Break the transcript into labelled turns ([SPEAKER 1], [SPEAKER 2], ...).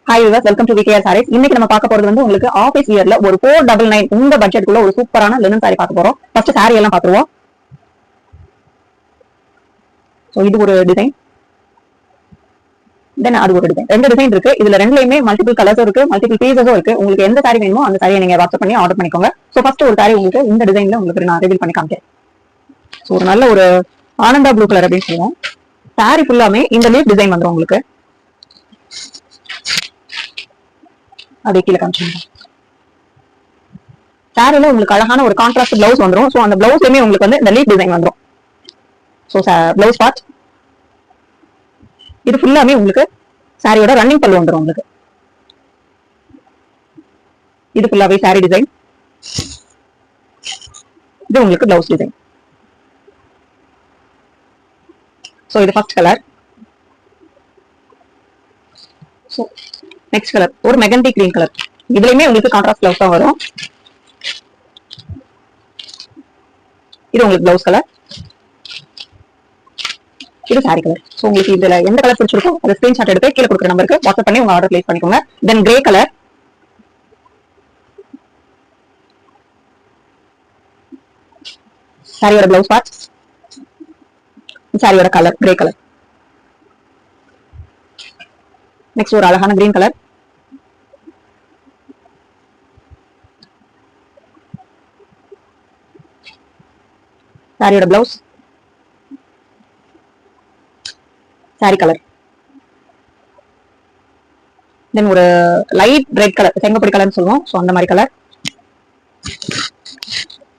[SPEAKER 1] Hi viewers, welcome to VKR Sarees. இன்னைக்கு நம்ம பார்க்க போறது வந்து உங்களுக்கு ஆஃபீஸ் வியர்ல ஒரு 499 உங்க பட்ஜெட்டுக்குள்ள ஒரு சூப்பரான லினன் சாரி பார்க்க போறோம். ஃபர்ஸ்ட் சாரி எல்லாம் பார்த்துருவோம். சோ இது ஒரு டிசைன், தென் அது ஒரு டிசைன். ரெண்டு டிசைன் இருக்கு. இதுல ரெண்டுலயுமே மல்டிபிள் கலர்ஸும் இருக்கு, மல்டிபிள் பீசஸும் இருக்கு. உங்களுக்கு எந்த சாரி வேணுமோ அந்த சாரியை நீங்க வாட்ஸ்அப் பண்ணி ஆர்டர் பண்ணிக்கோங்க. சோ ஃபர்ஸ்ட் ஒரு சாரி உங்களுக்கு இந்த டிசைன்ல உங்களுக்கு நான் ரிவீல் பண்ணி காமிக்கிறேன். சோ ஒரு நல்ல ஒரு ஆனந்தா ப்ளூ கலர் அப்படின்னு சொல்லுவோம். சாரி ஃபுல்லாமே இந்த லீஃப் டிசைன் வந்துடும் உங்களுக்கு. அதே கீழே காமிச்சிருங்க. சாரில உங்களுக்கு அழகான ஒரு கான்ட்ராஸ்ட் பிளவுஸ் வந்துடும். சோ அந்த பிளவுஸ்லயுமே உங்களுக்கு வந்து இந்த லீஃப் டிசைன் வந்துடும். சோ பிளவுஸ் பார்ட் இது ஃபுல்லாமே உங்களுக்கு சாரியோட ரன்னிங் பல்லு வந்துடும் உங்களுக்கு. இது ஃபுல்லாவே சாரி டிசைன். இது உங்களுக்கு பிளவுஸ் டிசைன். சோ இது first colour. So next colour ஒரு மெகந்தி கிரீன் கலர். இதுலயுமே உங்களுக்கு கான்ட்ராஸ்ட் பிளவுஸ் தான் வரும். இது உங்களுக்கு பிளவுஸ் கலர், இது சாரி கலர். சோ உங்களுக்கு இதுல எந்த கலர் பிடிச்சிருக்கோ அதை ஸ்கிரீன்ஷாட் எடுத்து கீழே கொடுக்குற நம்பருக்கு வாட்ஸ்அப் பண்ணி உங்க ஆர்டர் பிளேஸ் பண்ணிக்கோங்க. தென் கிரே கலர், சாரியோட பிளவுஸ் பார்ட், சாரியோட கலர் கிரே கலர். நெக்ஸ்ட் ஒரு அழகான கிரீன் கலர், சாரியோட பிளவுஸ், சாரி கலர். தென் ஒரு லைட் ரெட் கலர், செங்கப்பொடி கலர்னு சொல்லுவோம். சோ அந்த மாதிரி கலர்.